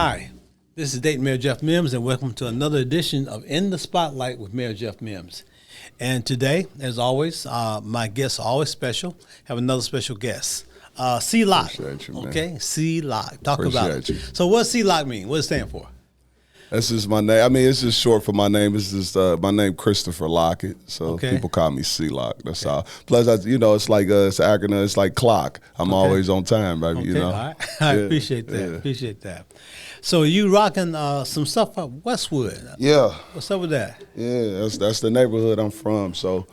Hi, this is Dayton Mayor Jeff Mims, and welcome to another edition of In the Spotlight with Mayor Jeff Mims. And today, as always, my guests are always special. Have another special guest, C Lock. Appreciate you, man. Okay, C Lock. Talk Appreciate about it. you. So, what does C Lock mean? What does it stand for? That's just my name. I mean, it's just short for my name. It's just my name, Christopher Lockett. So people call me C Lock. That's all. Plus, it's like it's an acronym. It's like clock. I'm always on time, baby. You know. All right. I appreciate that. Appreciate that. So you rocking some stuff up Westwood? Yeah. What's up with that? Yeah, that's the neighborhood I'm from. So,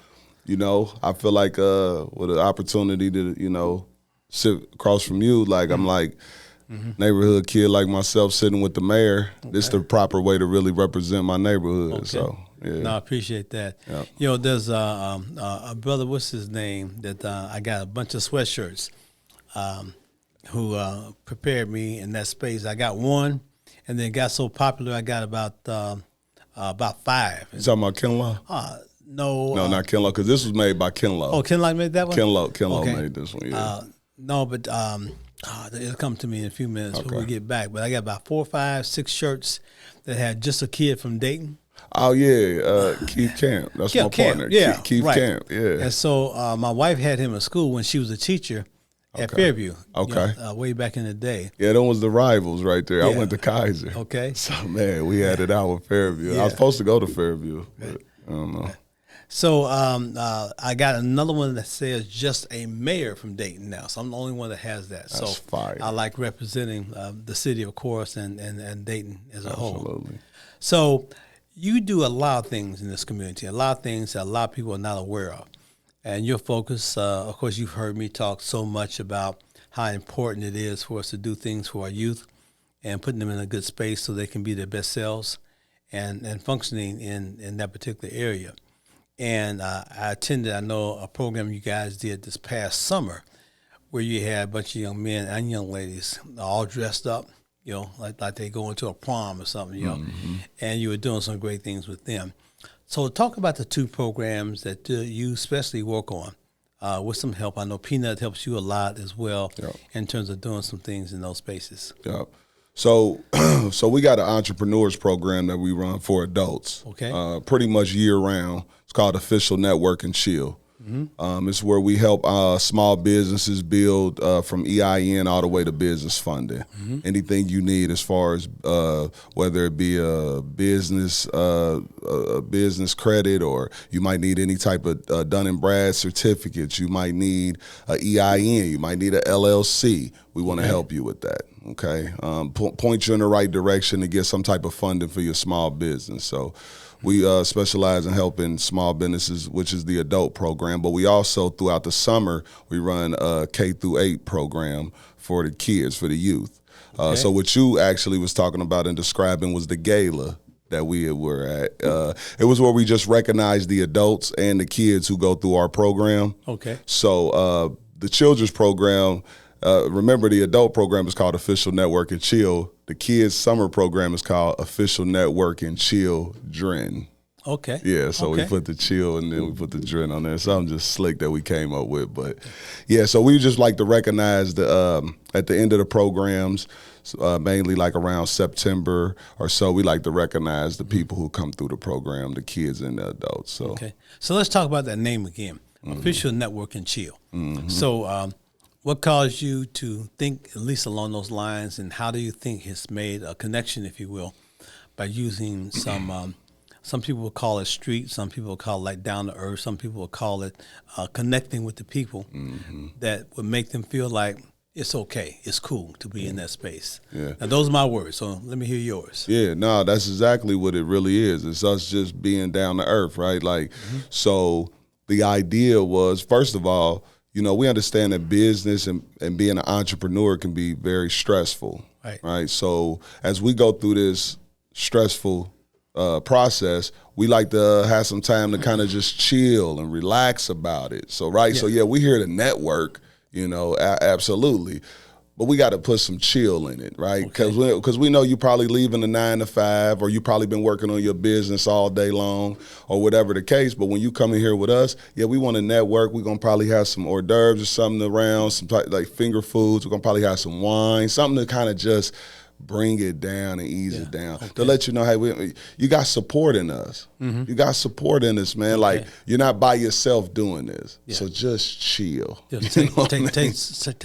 I feel like with an opportunity to sit across from you, like I'm like. Neighborhood kid like myself sitting with the mayor. Okay. This is the proper way to really represent my neighborhood. Okay. So, yeah. No, I appreciate that. Yep. There's a brother, what's his name, that I got a bunch of sweatshirts who prepared me in that space. I got one, and then it got so popular, I got about 5. You talking about Kinlaw? No. No, not Kinlaw, because this was made by Kinlaw. Oh, Kinlaw made that one? Kinlaw made this one, yeah. No, but it'll come to me in a few minutes when we get back. But I got about 4, 5, 6 shirts that had just a kid from Dayton. Oh, yeah, Keith Camp. That's my partner. Yeah, Keith Camp, yeah. And so my wife had him in school when she was a teacher at Fairview. Okay. Way back in the day. Yeah, that was the rivals right there. Yeah. I went to Kaiser. Okay. So, man, we had it out with Fairview. Yeah. I was supposed to go to Fairview, but I don't know. So I got another one that says just a mayor from Dayton now. So I'm the only one that has that. That's so fire. I like representing the city, of course, and Dayton as a whole. Absolutely. So you do a lot of things in this community, a lot of things that a lot of people are not aware of. And your focus, of course, you've heard me talk so much about how important it is for us to do things for our youth and putting them in a good space so they can be their best selves and functioning in that particular area. And I attended, a program you guys did this past summer where you had a bunch of young men and young ladies all dressed up, like they go into a prom or something, and you were doing some great things with them. So talk about the 2 programs that you especially work on with some help. I know Peanut helps you a lot as well in terms of doing some things in those spaces. Yeah. So we got an entrepreneurs program that we run for adults. Okay. Pretty much year round. It's called Official Network and Chill. Mm-hmm. It's where we help small businesses build from EIN all the way to business funding. Mm-hmm. Anything you need as far as whether it be a business credit, or you might need any type of Dun & Brad certificates. You might need an EIN. You might need an LLC. We want to help you with that. Okay, point you in the right direction to get some type of funding for your small business. So we specialize in helping small businesses, which is the adult program. But we also, throughout the summer, we run a K-8 program for the kids, for the youth. So what you actually was talking about and describing was the gala that we were at. It was where we just recognized the adults and the kids who go through our program. Okay. So the children's program, remember, the adult program is called Official Network and Chill. The kids' summer program is called Official Network and Children. Okay. Yeah, so we put the chill and then we put the dren on there. Something just slick that we came up with. But, yeah, so we just like to recognize at the end of the programs, mainly like around September or so, we like to recognize the people who come through the program, the kids and the adults. So. Okay. So let's talk about that name again, Official Network and Chill. Mm-hmm. So what caused you to think at least along those lines, and how do you think it's made a connection, if you will, by using some people will call it street, some people will call it like down to earth, some people will call it connecting with the people that would make them feel like it's okay, it's cool to be in that space. Yeah. Now, those are my words, so let me hear yours. Yeah, no, that's exactly what it really is. It's us just being down to earth, right? Like, so the idea was, first of all, we understand that business and being an entrepreneur can be very stressful, right? So as we go through this stressful process, we like to have some time to kind of just chill and relax about it. So, so we're here to network, absolutely. But we got to put some chill in it, right? Because we know you probably leaving the 9 to 5, or you probably been working on your business all day long, or whatever the case. But when you come in here with us, we want to network. We're going to probably have some hors d'oeuvres or something around, some like finger foods. We're going to probably have some wine, something to kind of just bring it down and ease it down. Okay. To let you know, hey, you got support in us. You got support in us, man. Like, you're not by yourself doing this. So just chill. Just take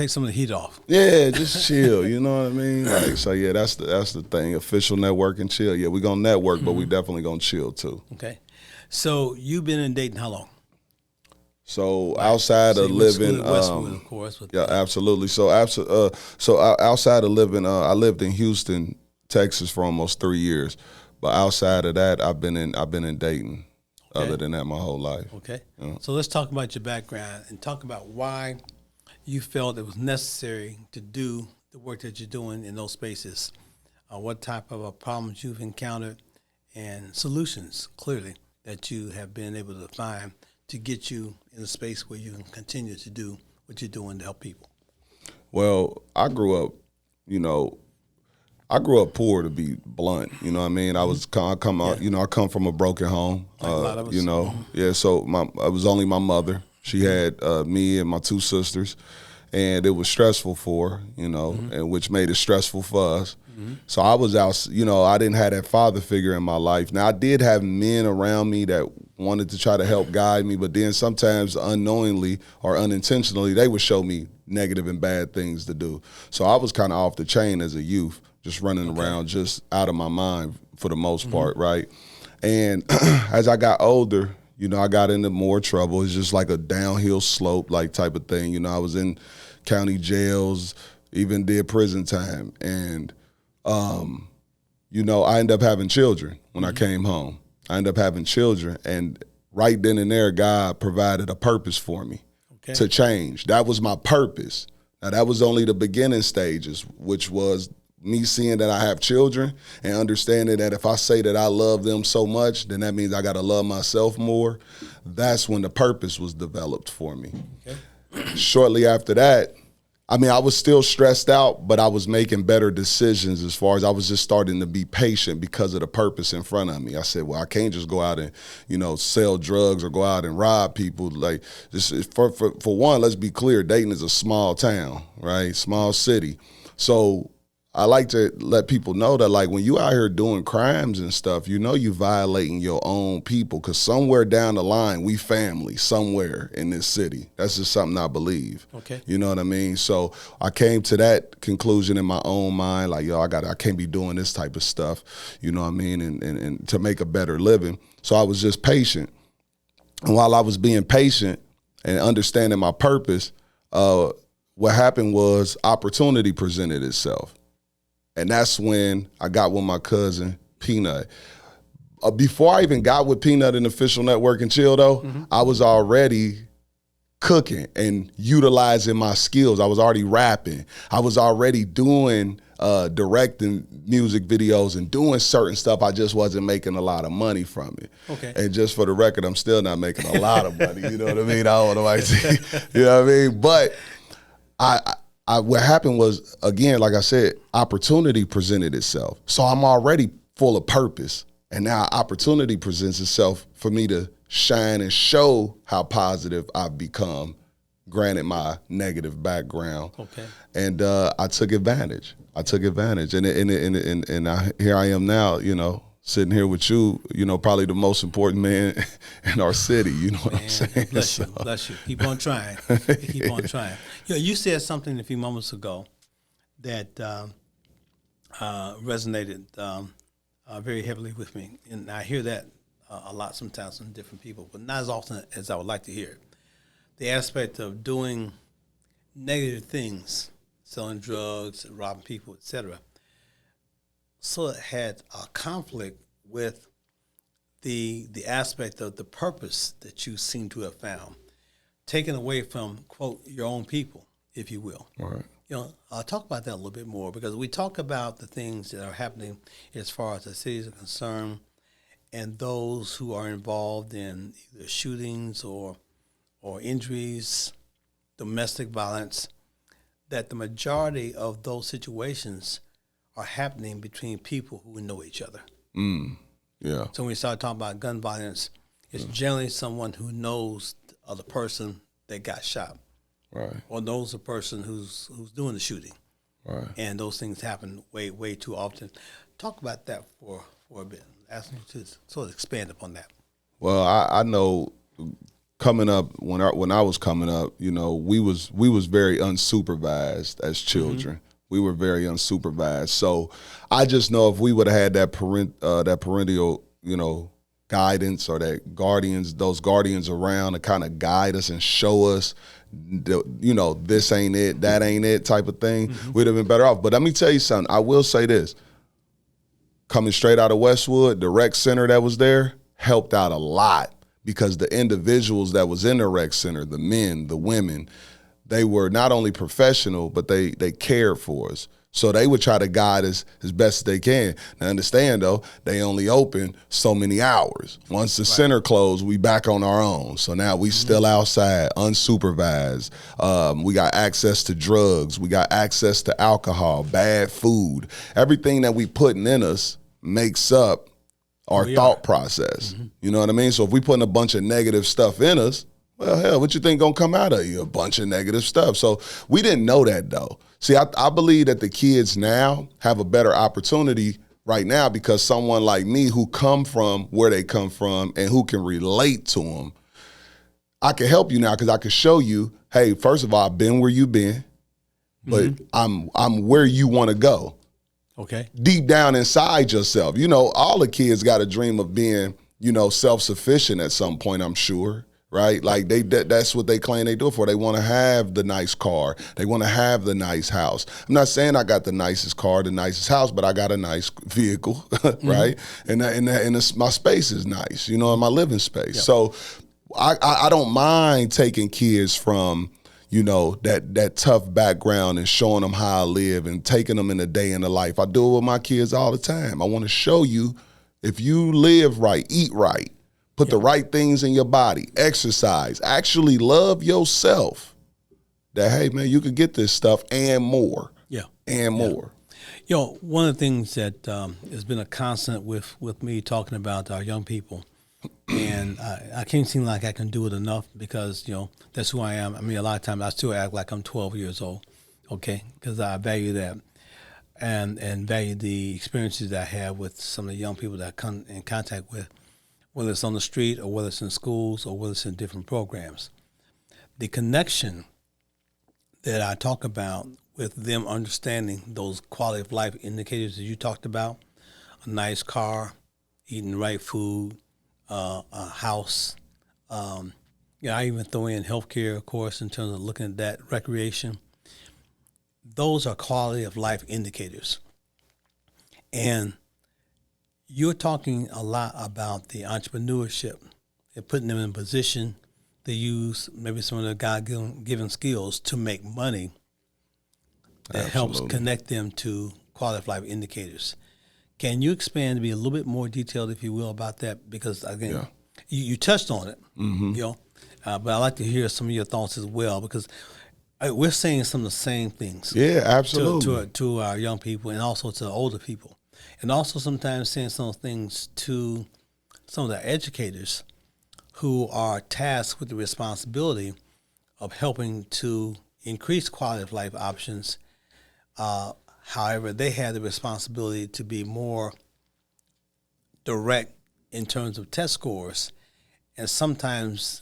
some of the heat off. Yeah, just chill. You know what I mean? Like, so yeah, that's the thing. Official network and chill. Yeah, we're gonna network, but we definitely gonna chill too. Okay. So you've been in Dayton how long? So outside of living, Westwood, of course. Yeah, absolutely. So outside of living, I lived in Houston, Texas for almost 3 years, but outside of that, I've been in Dayton. Okay. Other than that, my whole life. Okay. Yeah. So let's talk about your background and talk about why you felt it was necessary to do the work that you're doing in those spaces. What type of problems you've encountered and solutions, clearly, that you have been able to find to get you in a space where you can continue to do what you're doing to help people. Well, I grew up poor, to be blunt. You know what I mean? I come from a broken home. Like a lot of us. You know, yeah. So it was only my mother. She had me and my 2 sisters, and it was stressful for her, you know, and which made it stressful for us. So I was out, you know, I didn't have that father figure in my life. Now, I did have men around me that wanted to try to help guide me, but then sometimes unknowingly or unintentionally, they would show me negative and bad things to do. So I was kind of off the chain as a youth, just running around, just out of my mind for the most part, right? And as I got older, you know, I got into more trouble. It's just like a downhill slope, like type of thing. You know, I was in county jails, even did prison time. And, you know, I ended up having children when I came home. I ended up having children. And right then and there, God provided a purpose for me to change. That was my purpose. Now, that was only the beginning stages, which was me seeing that I have children and understanding that if I say that I love them so much, then that means I got to love myself more. That's when the purpose was developed for me. Shortly after that, I mean, I was still stressed out, but I was making better decisions as far as I was just starting to be patient because of the purpose in front of me. I said, well, I can't just go out and, you know, sell drugs or go out and rob people. Like, just for one, let's be clear, Dayton is a small town, right? Small city. So I like to let people know that, like, when you out here doing crimes and stuff, you know you violating your own people, because somewhere down the line, we family somewhere in this city. That's just something I believe. Okay. You know what I mean? So I came to that conclusion in my own mind, like, yo, I can't be doing this type of stuff, you know what I mean, and to make a better living. So I was just patient. And while I was being patient and understanding my purpose, what happened was opportunity presented itself. And that's when I got with my cousin, Peanut. Before I even got with Peanut in Official Network and Chill, though, I was already cooking and utilizing my skills. I was already rapping. I was already doing directing music videos and doing certain stuff. I just wasn't making a lot of money from it. Okay. And just for the record, I'm still not making a lot of money. You know what I mean? I don't know why. You know what I mean? But what happened was, again, like I said, opportunity presented itself. So I'm already full of purpose. And now opportunity presents itself for me to shine and show how positive I've become, granted my negative background. Okay. And I took advantage. And here I am now, you know, sitting here with you, you know, probably the most important man in our city. You know what I'm saying? Bless you. Keep on trying. Keep on trying. You know, you said something a few moments ago that resonated very heavily with me. And I hear that a lot sometimes from different people, but not as often as I would like to hear it. The aspect of doing negative things, selling drugs, robbing people, etc., so it had a conflict with the aspect of the purpose that you seem to have found, taken away from, quote, your own people, if you will. All right. You know, I'll talk about that a little bit more, because we talk about the things that are happening as far as the cities are concerned, and those who are involved in either shootings or injuries, domestic violence, that the majority of those situations are happening between people who know each other. Yeah. So when we start talking about gun violence, it's generally someone who knows the other person that got shot, right, or knows the person who's doing the shooting. Right. And those things happen way too often. Talk about that for a bit. Ask me to sort of expand upon that. Well, I know coming up when I was coming up, you know, we was very unsupervised as children. Mm-hmm. We were very unsupervised. So I just know if we would have had that parental, you know, guidance or those guardians around to kind of guide us and show us, you know, this ain't it, that ain't it type of thing, mm-hmm. we'd have been better off. But let me tell you something. I will say this. Coming straight out of Westwood, the rec center that was there helped out a lot because the individuals that was in the rec center, the men, the women, they were not only professional, but they cared for us. So they would try to guide us as best as they can. Now understand though, they only open so many hours. Once the center closed, we back on our own. So now we still outside, unsupervised. We got access to drugs. We got access to alcohol, bad food. Everything that we putting in us makes up our thought process. Mm-hmm. You know what I mean? So if we putting a bunch of negative stuff in us, well, hell, what you think gonna come out of you? A bunch of negative stuff. So we didn't know that though. See, I believe that the kids now have a better opportunity right now because someone like me who come from where they come from and who can relate to them, I can help you now because I can show you, hey, first of all, I've been where you've been, but mm-hmm. I'm where you want to go. Okay. Deep down inside yourself. You know, all the kids got a dream of being, you know, self-sufficient at some point, I'm sure. Right? Like that's what they claim they do it for. They want to have the nice car. They want to have the nice house. I'm not saying I got the nicest car, the nicest house, but I got a nice vehicle, right? Mm-hmm. And my space is nice, you know, in my living space. Yep. So I don't mind taking kids from, you know, that tough background and showing them how I live and taking them in a day in the life. I do it with my kids all the time. I want to show you if you live right, eat right, put the right things in your body, exercise, actually love yourself, that, hey, man, you could get this stuff and more. Yeah. And more. You know, one of the things that has been a constant with me talking about our young people, and I can't seem like I can do it enough because, you know, that's who I am. I mean, a lot of times I still act like I'm 12 years old, okay, because I value that and value the experiences that I have with some of the young people that I come in contact with, whether it's on the street or whether it's in schools or whether it's in different programs. The connection that I talk about with them understanding those quality of life indicators that you talked about, a nice car, eating the right food, a house. I even throw in healthcare, of course, in terms of looking at that, recreation. Those are quality of life indicators. And you're talking a lot about the entrepreneurship and putting them in a position to use maybe some of the God-given skills to make money that helps connect them to quality of life indicators. Can you expand to be a little bit more detailed, if you will, about that? Because, again, you touched on it, mm-hmm. you know, but I'd like to hear some of your thoughts as well because we're saying some of the same things. Yeah, absolutely. To our young people and also to older people. And also sometimes saying some things to some of the educators who are tasked with the responsibility of helping to increase quality of life options. However, they have the responsibility to be more direct in terms of test scores. And sometimes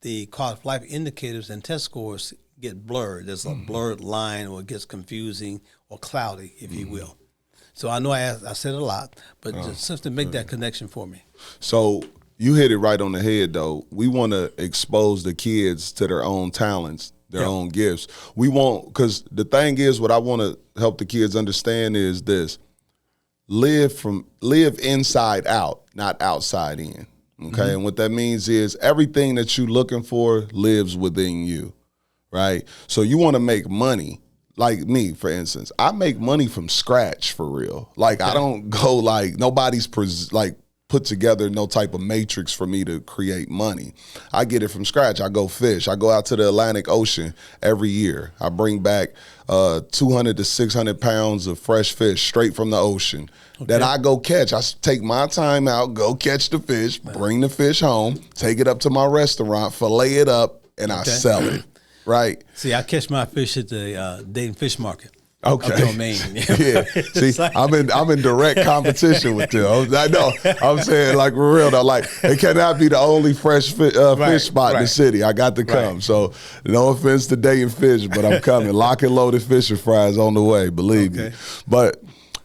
the quality of life indicators and test scores get blurred. There's a blurred line or it gets confusing or cloudy, if you will. So I know I said a lot, but just to make that connection for me. So you hit it right on the head, though. We want to expose the kids to their own talents, their own gifts. We want, because the thing is, what I want to help the kids understand is this: live inside out, not outside in. Okay, mm-hmm. And what that means is everything that you're looking for lives within you, right? So you want to make money. Like me, for instance, I make money from scratch for real. Like I don't go like nobody's put together no type of matrix for me to create money. I get it from scratch. I go fish. I go out to the Atlantic Ocean every year. I bring back 200 to 600 pounds of fresh fish straight from the ocean that I go catch. I take my time out, go catch the fish, bring the fish home, take it up to my restaurant, fillet it up, and I sell it. Right. See, I catch my fish at the Dayton Fish Market. Okay. up in Maine. Yeah. See, I'm in direct competition with them. I know. I'm saying, like, for real though, like, it cannot be the only fresh fish spot in the city. I got to come. So no offense to Dayton Fish, but I'm coming. Lock and loaded fish and fries on the way, believe me. But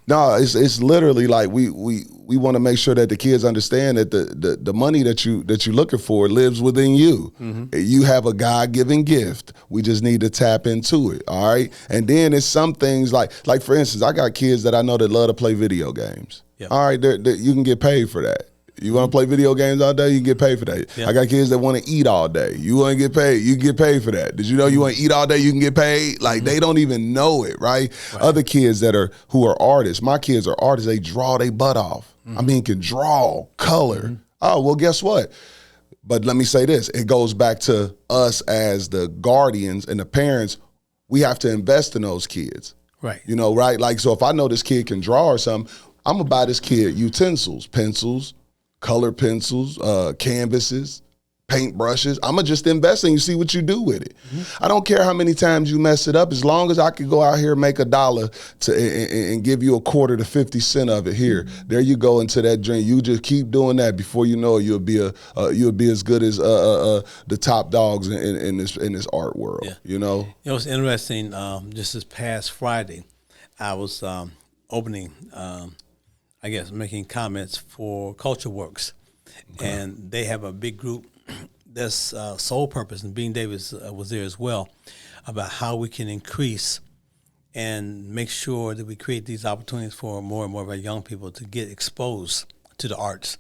no, it's literally like we want to make sure that the kids understand that the money that you're looking for lives within you. You have a God-given gift. We just need to tap into it. All right. And then it's some things like for instance, I got kids that I know that love to play video games. All right, you can get paid for that. You want to play video games all day, you can get paid for that. I got kids that want to eat all day. You want to get paid, you can get paid for that. Did you know you want to eat all day, you can get paid? Like, they don't even know it, right? Other kids who are artists, my kids are artists, they draw their butt off. I mean, can draw, color. Oh, well, guess what? But let me say this. It goes back to us as the guardians and the parents. We have to invest in those kids. Right. You know, right? Like, so if I know this kid can draw or something, I'm going to buy this kid utensils, pencils, colored pencils, canvases, paint brushes. I'm going to just invest in you, see what you do with it. I don't care how many times you mess it up, as long as I could go out here and make $1 and give you a quarter to 50 cents of it here. There you go into that drink. You just keep doing that. Before you know it, you'll be as good as the top dogs in this art world. You know? You know, it's interesting. Just this past Friday, I was opening, making comments for Culture Works. And they have a big group that's sole purpose, and Bean Davis was there as well, about how we can increase and make sure that we create these opportunities for more and more of our young people to get exposed to the arts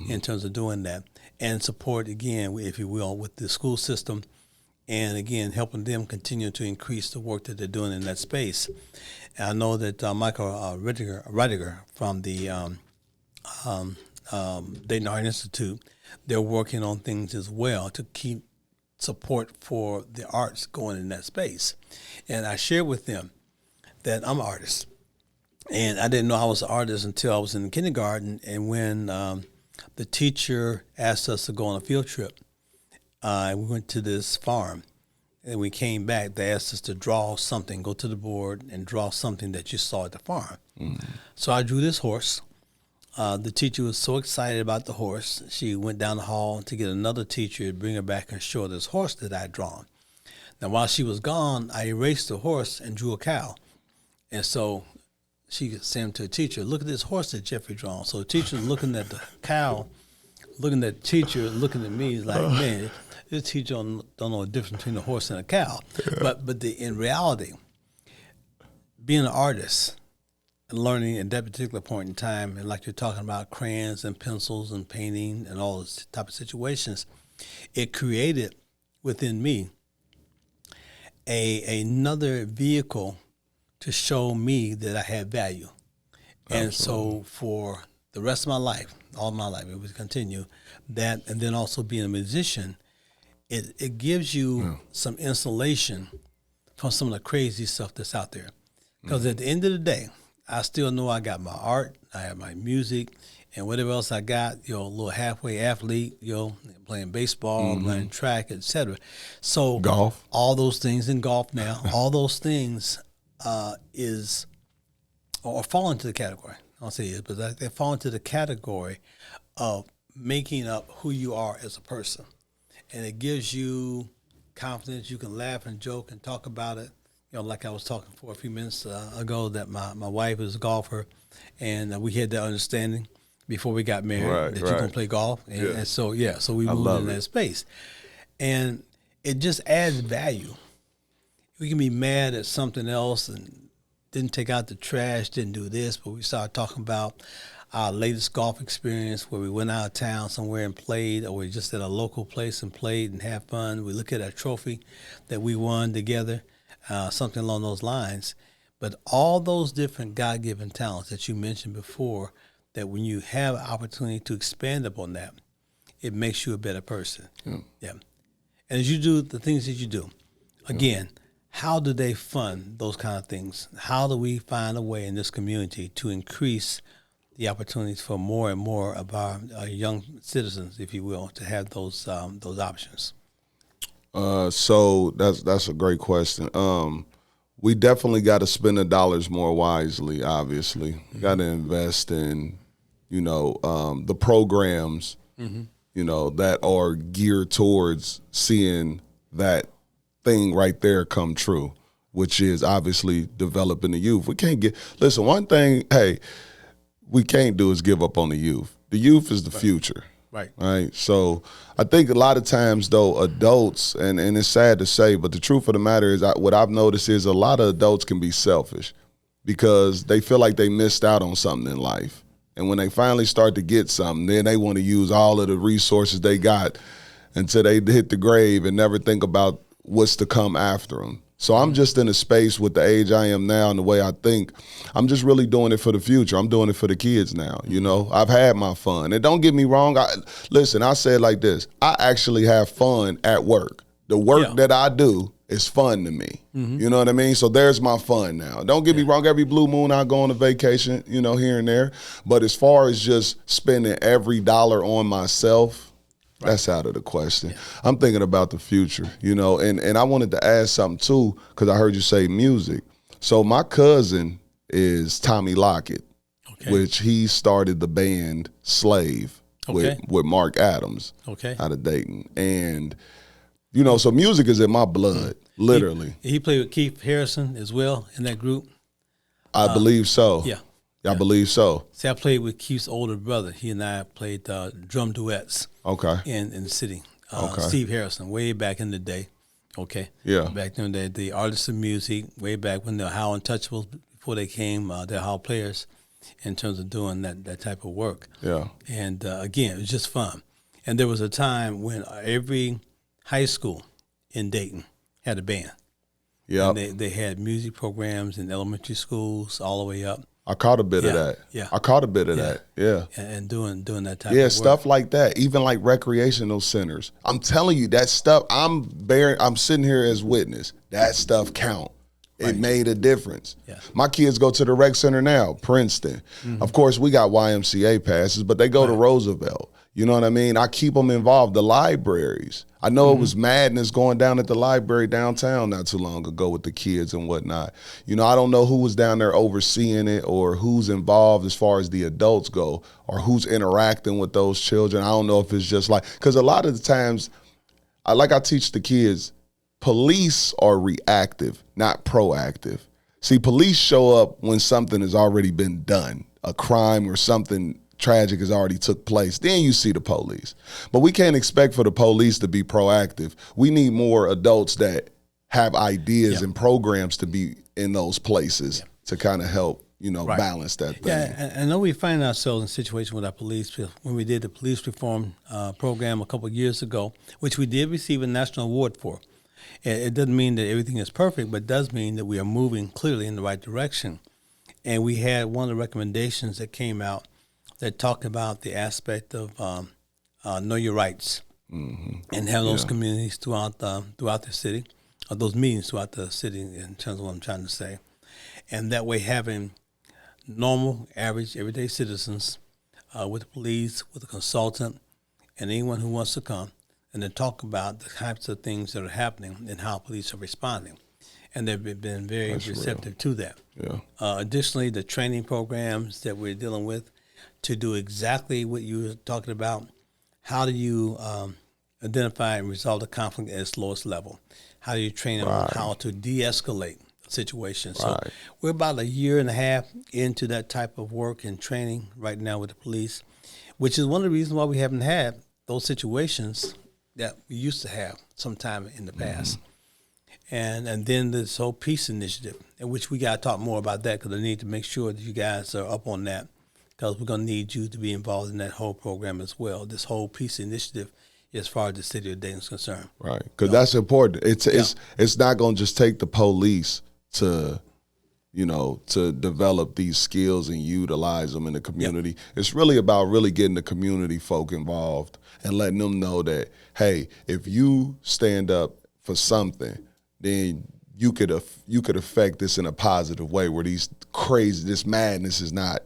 in terms of doing that, and support, again, if you will, with the school system, and again, helping them continue to increase the work that they're doing in that space. And I know that Michael Ridiger from the Dayton Art Institute, they're working on things as well to keep support for the arts going in that space. And I shared with them that I'm an artist. And I didn't know I was an artist until I was in kindergarten. And when the teacher asked us to go on a field trip, we went to this farm. And we came back, they asked us to draw something, go to the board and draw something that you saw at the farm. So I drew this horse. The teacher was so excited about the horse, she went down the hall to get another teacher to bring her back and show this horse that I had drawn. Now, while she was gone, I erased the horse and drew a cow. And so she sent to a teacher, look at this horse that Jeffrey drawn. So the teacher was looking at the cow, looking at the teacher, looking at me, like, man, this teacher don't know the difference between a horse and a cow. But in reality, being an artist, learning at that particular point in time, and like you're talking about crayons and pencils and painting and all those type of situations, it created within me another vehicle to show me that I had value. Absolutely. And so for the rest of my life, all my life, it would continue that, and then also being a musician, it gives you some insulation from some of the crazy stuff that's out there. Because at the end of the day, I still know I got my art, I have my music, and whatever else I got, a little halfway athlete, playing baseball, playing track, etc. So golf, all those things in golf now, all those things fall into the category. I don't say it, but they fall into the category of making up who you are as a person. And it gives you confidence. You can laugh and joke and talk about it. Like I was talking for a few minutes ago, that my wife is a golfer, and we had that understanding before we got married that you're going to play golf. And so we moved in that space. And it just adds value. We can be mad at something else and didn't take out the trash, didn't do this, but we started talking about our latest golf experience where we went out of town somewhere and played, or we just at a local place and played and had fun. We look at a trophy that we won together. Something along those lines. But all those different God-given talents that you mentioned before, that when you have an opportunity to expand upon that, it makes you a better person. Yeah. And as you do the things that you do, again, how do they fund those kind of things? How do we find a way in this community to increase the opportunities for more and more of our young citizens, if you will, to have those options? So that's a great question. we definitely got to spend the dollars more wisely, obviously. We got to invest in, the programs, that are geared towards seeing that thing right there come true, which is obviously developing the youth. We can't listen, one thing, we can't do is give up on the youth. The youth is the future. Right. So I think a lot of times, though, adults, and it's sad to say, but the truth of the matter is what I've noticed is a lot of adults can be selfish because they feel like they missed out on something in life. And when they finally start to get something, then they want to use all of the resources they got until they hit the grave and never think about what's to come after them. So I'm just in a space with the age I am now and the way I think, I'm just really doing it for the future. I'm doing it for the kids now. I've had my fun. And don't get me wrong. I say it like this. I actually have fun at work. The work that I do is fun to me. You know what I mean? So there's my fun now. Don't get me wrong. Every blue moon I go on a vacation, here and there. But as far as just spending every dollar on myself, that's out of the question. Yeah. I'm thinking about the future, and I wanted to ask something too, because I heard you say music. So my cousin is Tommy Lockett, which he started the band Slave with Mark Adams out of Dayton. And, so music is in my blood, literally. He played with Keith Harrison as well in that group? I believe so. Yeah. I believe so. See, I played with Keith's older brother. He and I played drum duets. In the city. Steve Harrison, way back in the day. Yeah. Back in the artists of music, way back when they were How Untouchables, before they came, they're How players in terms of doing that type of work. Yeah. And again, it was just fun. And there was a time when every high school in Dayton had a band. Yeah. And they had music programs in elementary schools all the way up. I caught a bit of that. Yeah. I caught a bit of that. Yeah. And doing that type of work. Yeah, stuff like that. Even like recreational centers. I'm telling you, that stuff, I'm sitting here as witness. That stuff count. It made a difference. Yeah. My kids go to the rec center now, Princeton. Of course, we got YMCA passes, but they go to Roosevelt. You know what I mean? I keep them involved. The libraries. I know it was madness going down at the library downtown not too long ago with the kids and whatnot. I don't know who was down there overseeing it or who's involved as far as the adults go or who's interacting with those children. I don't know if it's just because a lot of the times, I teach the kids, police are reactive, not proactive. See, police show up when something has already been done, a crime or something tragic has already took place. Then you see the police. But we can't expect for the police to be proactive. We need more adults that have ideas and programs to be in those places to kind of help, balance that thing. Yeah, I know we find ourselves in a situation with our police when we did the police reform program a couple of years ago, which we did receive a national award for. It doesn't mean that everything is perfect, but it does mean that we are moving clearly in the right direction. And we had one of the recommendations that came out that talked about the aspect of know your rights and have those communities throughout the city, or those meetings throughout the city in terms of what I'm trying to say. And that way having normal, average, everyday citizens with the police, with a consultant, and anyone who wants to come, and then talk about the types of things that are happening and how police are responding. And they've been very receptive to that. Yeah. Additionally, the training programs that we're dealing with to do exactly what you were talking about. How do you identify and resolve the conflict at its lowest level? How do you train them on how to de-escalate situations? So we're about a year and a half into that type of work and training right now with the police, which is one of the reasons why we haven't had those situations that we used to have sometime in the past. And then this whole peace initiative, in which we got to talk more about that because I need to make sure that you guys are up on that, because we're going to need you to be involved in that whole program as well, this whole peace initiative as far as the city of Dayton is concerned. Right, because that's important. It's not going to just take the police to develop these skills and utilize them in the community. Yep. It's really about really getting the community folk involved and letting them know that, hey, if you stand up for something, then you could affect this in a positive way where this madness is not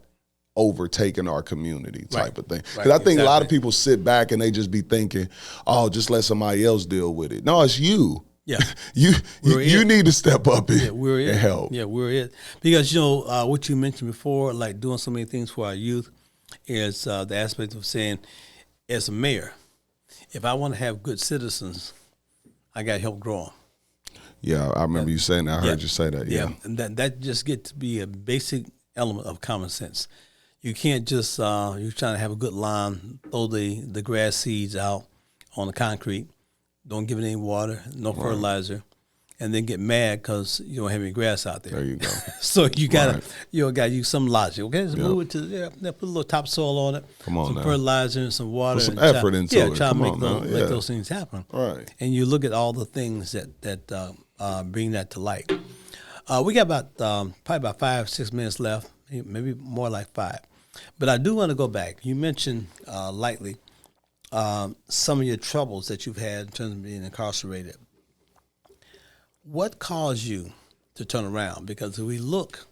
overtaking our community type of thing. Because I think a lot of people sit back and they just be thinking, oh, just let somebody else deal with it. No, it's you. Yeah. you need to step up and help. Yeah, we're it. Because, what you mentioned before, like doing so many things for our youth, is the aspect of saying, as a mayor, if I want to have good citizens, I got to help grow them. Yeah, I remember you saying that. I heard you say that. Yeah. And that just gets to be a basic element of common sense. You can't just, you're trying to have a good lawn, throw the grass seeds out on the concrete, don't give it any water, no fertilizer, and then get mad because you don't have any grass out there. There you go. So you gotta use some logic. Okay, let's move it to put a little topsoil on it. Come on, some now. fertilizer and some water. Put some and effort into it. Try to Come make on, those things happen. Right. And you look at all the things that bring that to light. We got about probably about 5-6 minutes left, maybe more like 5. But I do want to go back. You mentioned lightly some of your troubles that you've had in terms of being incarcerated. What caused you to turn around? Because if we look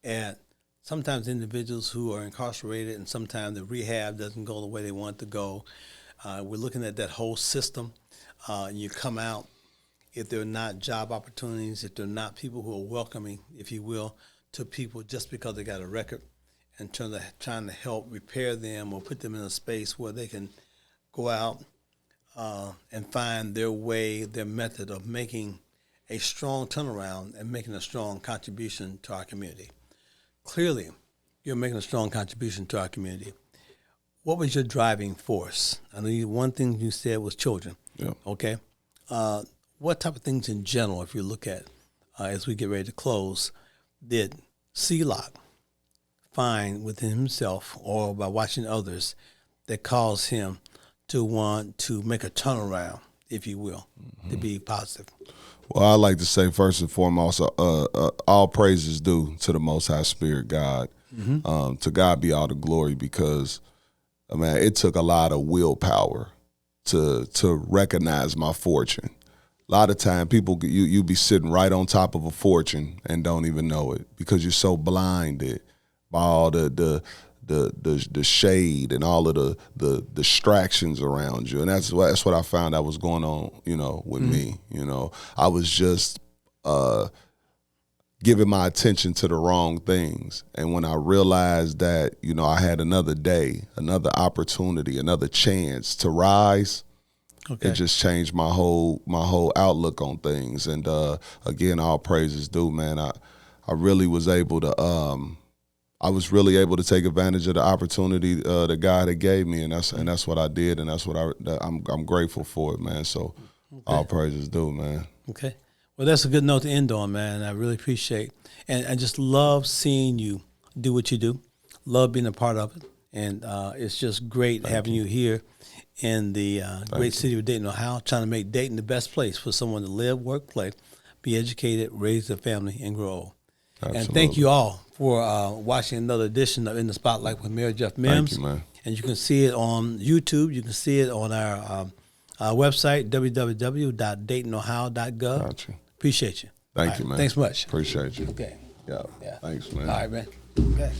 at sometimes individuals who are incarcerated and sometimes the rehab doesn't go the way they want it to go, we're looking at that whole system. You come out, if there are not job opportunities, if there are not people who are welcoming, if you will, to people just because they got a record, in terms of trying to help repair them or put them in a space where they can go out and find their way, their method of making a strong turnaround and making a strong contribution to our community. Clearly, you're making a strong contribution to our community. What was your driving force? I know one thing you said was children. Yeah. Okay. What type of things in general, if you look at, as we get ready to close, did C-Lock find within himself or by watching others that caused him to want to make a turnaround, if you will, to be positive? Well, I like to say first and foremost, all praises due to the Most High Spirit, God. To God be all the glory, because, it took a lot of willpower to recognize my fortune. A lot of time, people you be sitting right on top of a fortune and don't even know it because you're so blinded by all the shade and all of the distractions around you. And that's what I found that was going on, with me. I was just giving my attention to the wrong things. And when I realized that, I had another day, another opportunity, another chance to rise, it just changed my whole outlook on things. And again, all praises due, man. I really was able to to take advantage of the opportunity that God had gave me, and that's what I did, and that's what I'm grateful for it, man. So all praises due, man. Okay. Well, that's a good note to end on, man. I really appreciate, and I just love seeing you do what you do. Love being a part of it, and it's just great having you here in the great city of Dayton, Ohio, trying to make Dayton the best place for someone to live, work, play, be educated, raise their family, and grow old. Absolutely. And thank you all for watching another edition of In the Spotlight with Mayor Jeff Mims. Thank you, man. And you can see it on YouTube. You can see it on our website, www.daytonohio.gov. Gotcha. Appreciate you. Thank you, man. Thanks much. Appreciate you. Okay. Yeah. Thanks, man. All right, man. Okay.